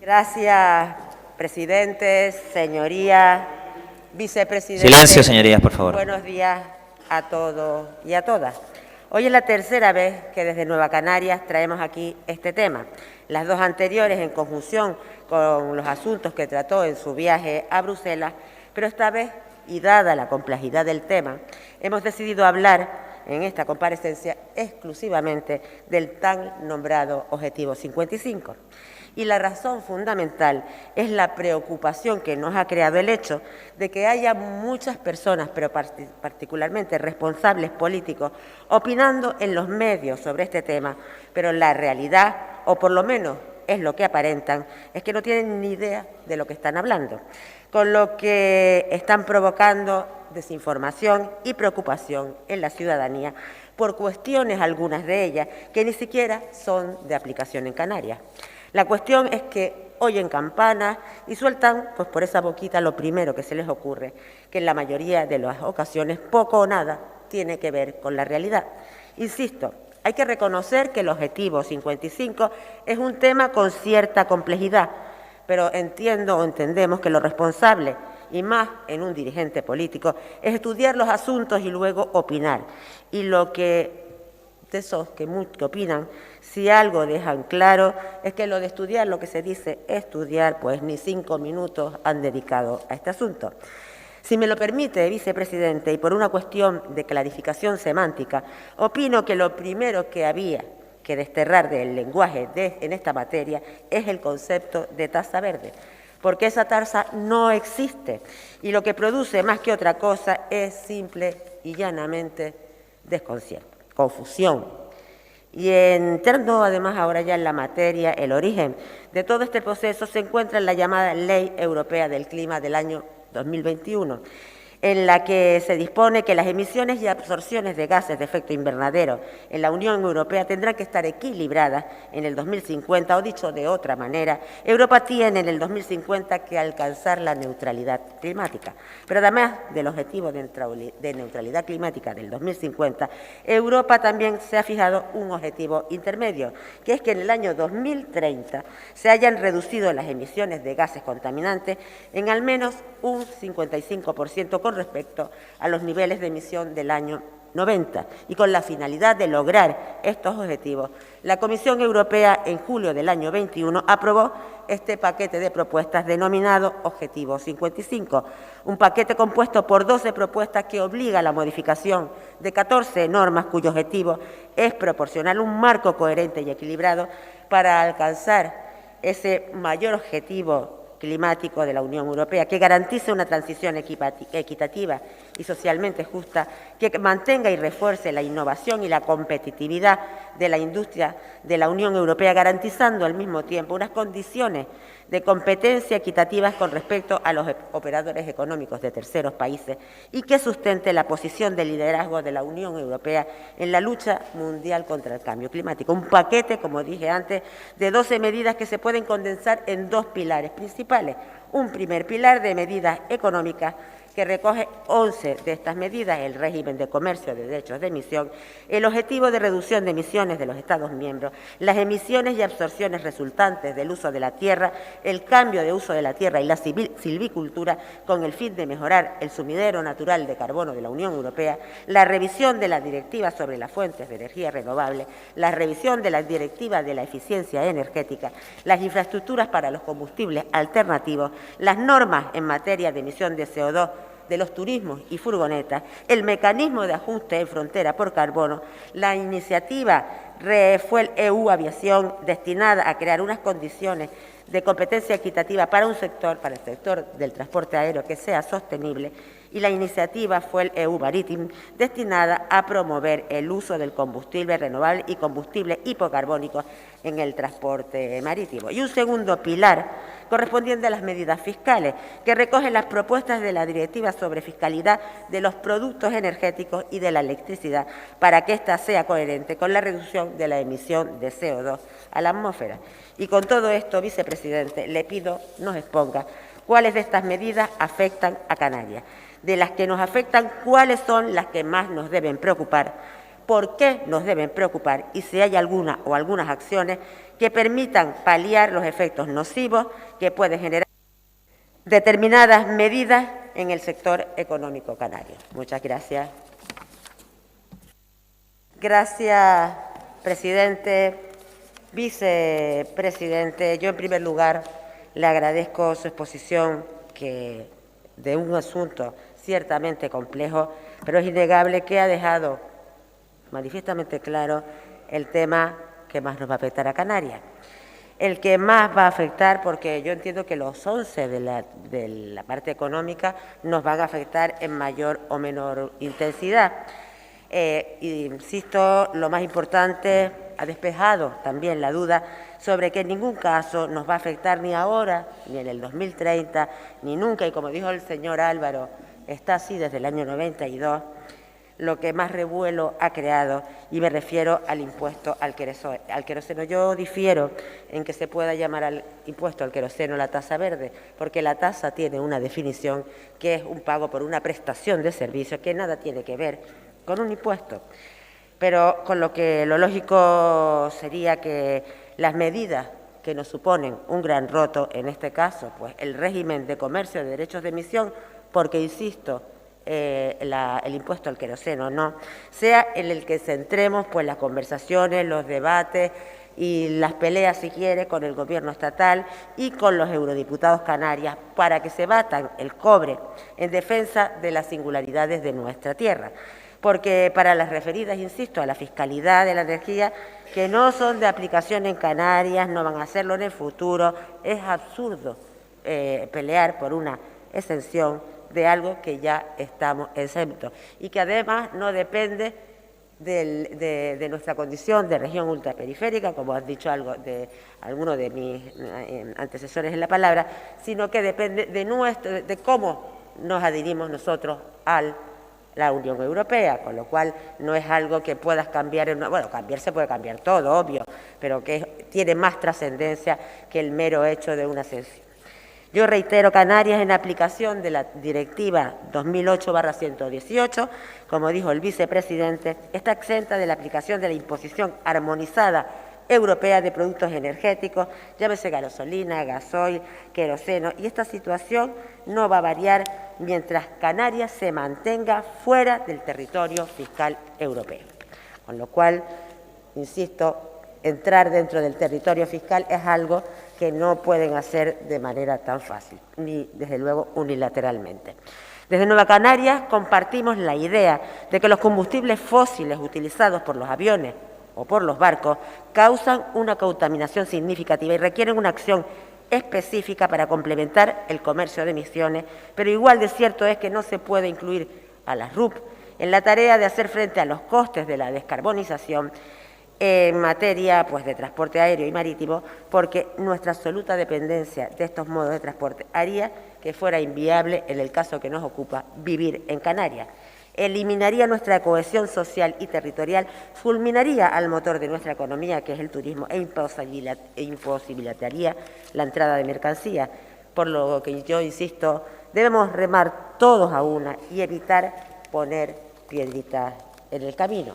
Gracias, presidente, señoría, vicepresidente. Silencio, señorías, por favor. Buenos días a todos y a todas. Hoy es la tercera vez que desde Nueva Canarias traemos aquí este tema. Las dos anteriores en conjunción con los asuntos que trató en su viaje a Bruselas, pero esta vez, y dada la complejidad del tema, hemos decidido hablar en esta comparecencia exclusivamente del tan nombrado Objetivo 55. Y la razón fundamental es la preocupación que nos ha creado el hecho de que haya muchas personas, pero particularmente responsables políticos, opinando en los medios sobre este tema, pero la realidad, o por lo menos es lo que aparentan, es que no tienen ni idea de lo que están hablando, con lo que están provocando desinformación y preocupación en la ciudadanía por cuestiones, algunas de ellas, que ni siquiera son de aplicación en Canarias. La cuestión es que oyen campanas y sueltan, pues por esa boquita, lo primero que se les ocurre, que en la mayoría de las ocasiones poco o nada tiene que ver con la realidad. Insisto, hay que reconocer que el Objetivo 55 es un tema con cierta complejidad, pero entendemos que lo responsable, y más en un dirigente político, es estudiar los asuntos y luego opinar. Y lo que de esos que opinan, si algo dejan claro, es que lo de estudiar, lo que se dice estudiar, pues ni 5 minutos han dedicado a este asunto. Si me lo permite, vicepresidente, y por una cuestión de clarificación semántica, opino que lo primero que había que desterrar del lenguaje en esta materia es el concepto de tasa verde, porque esa tasa no existe y lo que produce más que otra cosa es simple y llanamente desconcierto, confusión. Y entrando además ahora ya en la materia, el origen de todo este proceso se encuentra en la llamada Ley Europea del Clima del año 2021, en la que se dispone que las emisiones y absorciones de gases de efecto invernadero en la Unión Europea tendrán que estar equilibradas en el 2050, o dicho de otra manera, Europa tiene en el 2050 que alcanzar la neutralidad climática. Pero además del objetivo de neutralidad climática del 2050, Europa también se ha fijado un objetivo intermedio, que es que en el año 2030 se hayan reducido las emisiones de gases contaminantes en al menos un 55% con respecto a los niveles de emisión del año 90. Y con la finalidad de lograr estos objetivos, la Comisión Europea en julio del año 21 aprobó este paquete de propuestas denominado Objetivo 55, un paquete compuesto por 12 propuestas que obliga a la modificación de 14 normas cuyo objetivo es proporcionar un marco coherente y equilibrado para alcanzar ese mayor objetivo climático de la Unión Europea, que garantice una transición equitativa y socialmente justa, que mantenga y refuerce la innovación y la competitividad de la industria de la Unión Europea, garantizando al mismo tiempo unas condiciones de competencia equitativas con respecto a los operadores económicos de terceros países y que sustente la posición de liderazgo de la Unión Europea en la lucha mundial contra el cambio climático. Un paquete, como dije antes, de 12 medidas que se pueden condensar en 2 pilares principales. Un primer pilar de medidas económicas que recoge 11 de estas medidas, el régimen de comercio de derechos de emisión, el objetivo de reducción de emisiones de los Estados miembros, las emisiones y absorciones resultantes del uso de la tierra, el cambio de uso de la tierra y la silvicultura con el fin de mejorar el sumidero natural de carbono de la Unión Europea, la revisión de la Directiva sobre las fuentes de energía renovable, la revisión de la Directiva de la eficiencia energética, las infraestructuras para los combustibles alternativos, las normas en materia de emisión de CO2 de los turismos y furgonetas, el mecanismo de ajuste en frontera por carbono, la iniciativa Refuel EU Aviación, destinada a crear unas condiciones de competencia equitativa para el sector del transporte aéreo que sea sostenible, y la iniciativa Fuel EU Marítim, destinada a promover el uso del combustible renovable y combustible hipocarbónico en el transporte marítimo. Y un segundo pilar correspondiente a las medidas fiscales, que recogen las propuestas de la Directiva sobre fiscalidad de los productos energéticos y de la electricidad, para que ésta sea coherente con la reducción de la emisión de CO2 a la atmósfera. Y con todo esto, vicepresidente, le pido nos exponga cuáles de estas medidas afectan a Canarias. De las que nos afectan, cuáles son las que más nos deben preocupar, por qué nos deben preocupar y si hay alguna o algunas acciones que permitan paliar los efectos nocivos que pueden generar determinadas medidas en el sector económico canario. Muchas gracias. Gracias, presidente, vicepresidente. Yo, en primer lugar, le agradezco su exposición de un asunto ciertamente complejo, pero es innegable que ha dejado manifiestamente claro el tema que más nos va a afectar a Canarias. El que más va a afectar, porque yo entiendo que los 11 de la parte económica nos van a afectar en mayor o menor intensidad. Insisto, lo más importante, ha despejado también la duda sobre que en ningún caso nos va a afectar ni ahora, ni en el 2030, ni nunca, y como dijo el señor Álvaro, está así desde el año 92, lo que más revuelo ha creado, y me refiero al impuesto al queroseno. Yo difiero en que se pueda llamar al impuesto al queroseno la tasa verde, porque la tasa tiene una definición que es un pago por una prestación de servicio que nada tiene que ver con un impuesto. Pero con lo lógico sería que las medidas que nos suponen un gran roto, en este caso, pues el régimen de comercio de derechos de emisión, porque, insisto, el impuesto al queroseno no, sea en el que centremos pues las conversaciones, los debates y las peleas, si quiere, con el gobierno estatal y con los eurodiputados canarias para que se batan el cobre en defensa de las singularidades de nuestra tierra. Porque para las referidas, insisto, a la fiscalidad de la energía, que no son de aplicación en Canarias, no van a hacerlo en el futuro, es absurdo pelear por una exención de algo que ya estamos exentos y que además no depende de nuestra condición de región ultraperiférica, como han dicho algunos de mis antecesores en la palabra, sino que depende de cómo nos adherimos nosotros a la Unión Europea, con lo cual no es algo que puedas cambiar, bueno, cambiar se puede cambiar todo, obvio, pero que tiene más trascendencia que el mero hecho de una exención. Yo reitero, Canarias, en aplicación de la Directiva 2008/118, como dijo el vicepresidente, está exenta de la aplicación de la imposición armonizada europea de productos energéticos, llámese gasolina, gasoil, queroseno, y esta situación no va a variar mientras Canarias se mantenga fuera del territorio fiscal europeo. Con lo cual, insisto, entrar dentro del territorio fiscal es algo que no pueden hacer de manera tan fácil, ni desde luego unilateralmente. Desde Nueva Canarias compartimos la idea de que los combustibles fósiles utilizados por los aviones o por los barcos causan una contaminación significativa y requieren una acción específica para complementar el comercio de emisiones, pero igual de cierto es que no se puede incluir a las RUP en la tarea de hacer frente a los costes de la descarbonización en materia pues, de transporte aéreo y marítimo, porque nuestra absoluta dependencia de estos modos de transporte haría que fuera inviable, en el caso que nos ocupa, vivir en Canarias. Eliminaría nuestra cohesión social y territorial, fulminaría al motor de nuestra economía, que es el turismo, e imposibilitaría la entrada de mercancías. Por lo que yo insisto, debemos remar todos a una y evitar poner piedritas en el camino.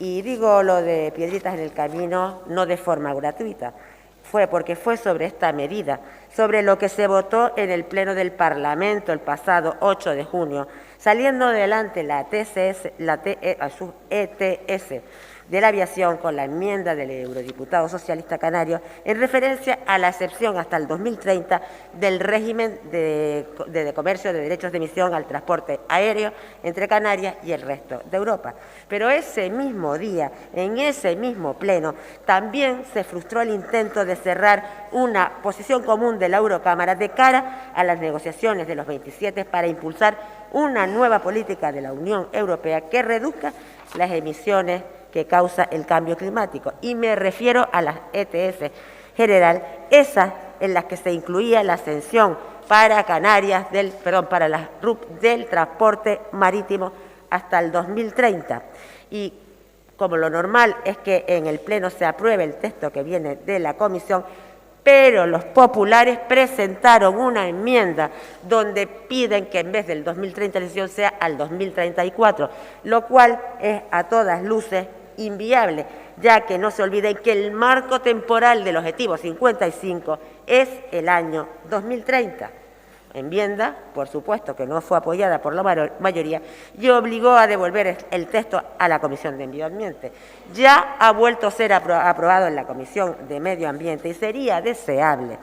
Y digo lo de piedritas en el camino no de forma gratuita, porque fue sobre esta medida, sobre lo que se votó en el Pleno del Parlamento el pasado 8 de junio, saliendo adelante la ETS de la aviación con la enmienda del eurodiputado socialista canario en referencia a la excepción hasta el 2030 del régimen de comercio de derechos de emisión al transporte aéreo entre Canarias y el resto de Europa. Pero ese mismo día, en ese mismo pleno, también se frustró el intento de cerrar una posición común de la Eurocámara de cara a las negociaciones de los 27 para impulsar una nueva política de la Unión Europea que reduzca las emisiones que causa el cambio climático. Y me refiero a las ETS general, esas en las que se incluía la exención para Canarias, para las RUP del transporte marítimo hasta el 2030. Y como lo normal es que en el Pleno se apruebe el texto que viene de la Comisión, pero los populares presentaron una enmienda donde piden que en vez del 2030 la elección sea al 2034, lo cual es a todas luces inviable, ya que no se olviden que el marco temporal del objetivo 55 es el año 2030. Enmienda, por supuesto, que no fue apoyada por la mayoría y obligó a devolver el texto a la Comisión de Medio Ambiente. Ya ha vuelto a ser aprobado en la Comisión de Medio Ambiente y sería deseable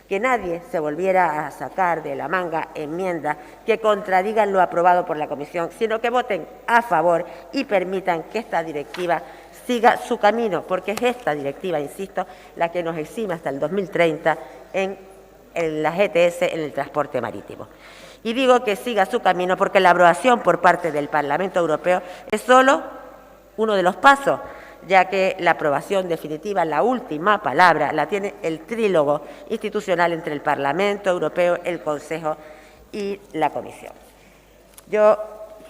que nadie se volviera a sacar de la manga enmiendas que contradigan lo aprobado por la Comisión, sino que voten a favor y permitan que esta directiva siga su camino, porque es esta directiva, insisto, la que nos exime hasta el 2030 en las ETS en el transporte marítimo. Y digo que siga su camino porque la aprobación por parte del Parlamento Europeo es solo uno de los pasos, ya que la aprobación definitiva, la última palabra, la tiene el trílogo institucional entre el Parlamento Europeo, el Consejo y la Comisión. Yo,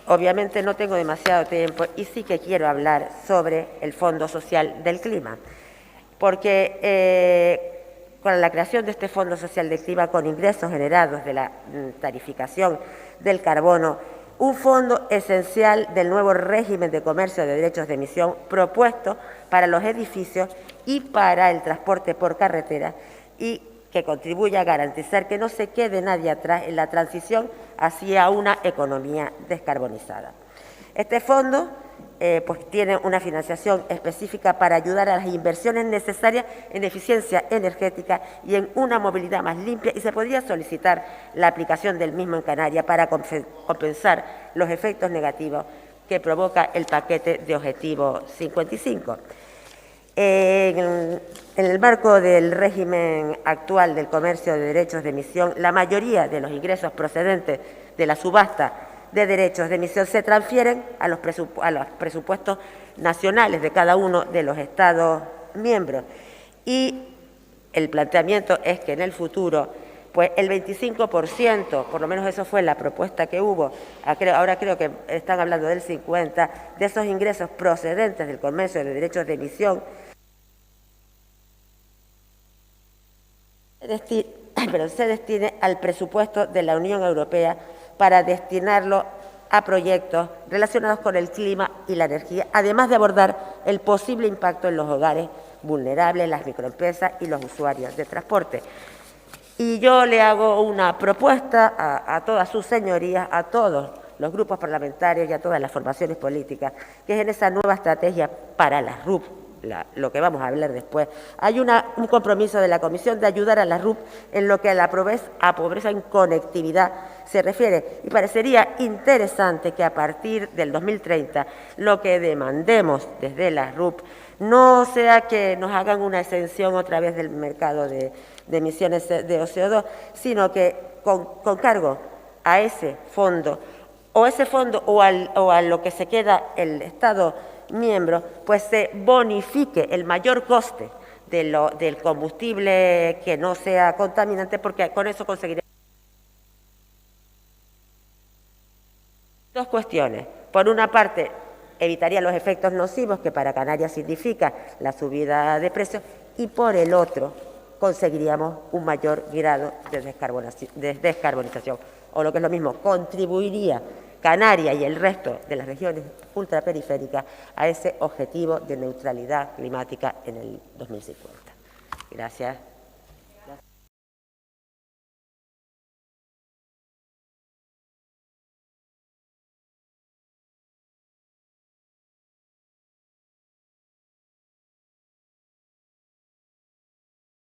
obviamente, no tengo demasiado tiempo y sí que quiero hablar sobre el Fondo Social del Clima, porque con la creación de este Fondo Social del Clima, con ingresos generados de la tarificación del carbono, un fondo esencial del nuevo régimen de comercio de derechos de emisión propuesto para los edificios y para el transporte por carretera y que contribuya a garantizar que no se quede nadie atrás en la transición hacia una economía descarbonizada. Este fondo pues tiene una financiación específica para ayudar a las inversiones necesarias en eficiencia energética y en una movilidad más limpia, y se podría solicitar la aplicación del mismo en Canarias para compensar los efectos negativos que provoca el paquete de Objetivo 55. En el marco del régimen actual del comercio de derechos de emisión, la mayoría de los ingresos procedentes de la subasta de derechos de emisión se transfieren a los presupuestos nacionales de cada uno de los Estados miembros. Y el planteamiento es que en el futuro, pues el 25%, por lo menos eso fue la propuesta que hubo, ahora creo que están hablando del 50%, de esos ingresos procedentes del comercio de derechos de emisión, se destine al presupuesto de la Unión Europea para destinarlo a proyectos relacionados con el clima y la energía, además de abordar el posible impacto en los hogares vulnerables, las microempresas y los usuarios de transporte. Y yo le hago una propuesta a todas sus señorías, a todos los grupos parlamentarios y a todas las formaciones políticas, que es en esa nueva estrategia para las RUP, lo que vamos a hablar después, hay un compromiso de la Comisión de ayudar a la RUP en lo que a la pobreza en conectividad se refiere. Y parecería interesante que a partir del 2030 lo que demandemos desde la RUP no sea que nos hagan una exención otra vez del mercado de emisiones de CO2, sino que con cargo a ese fondo o a lo que se queda el Estado miembro, pues se bonifique el mayor coste del combustible que no sea contaminante, porque con eso conseguiremos dos cuestiones. Por una parte, evitaría los efectos nocivos que para Canarias significa la subida de precios, y por el otro, conseguiríamos un mayor grado de descarbonización, o lo que es lo mismo, contribuiría Canarias y el resto de las regiones ultraperiféricas a ese objetivo de neutralidad climática en el 2050. Gracias.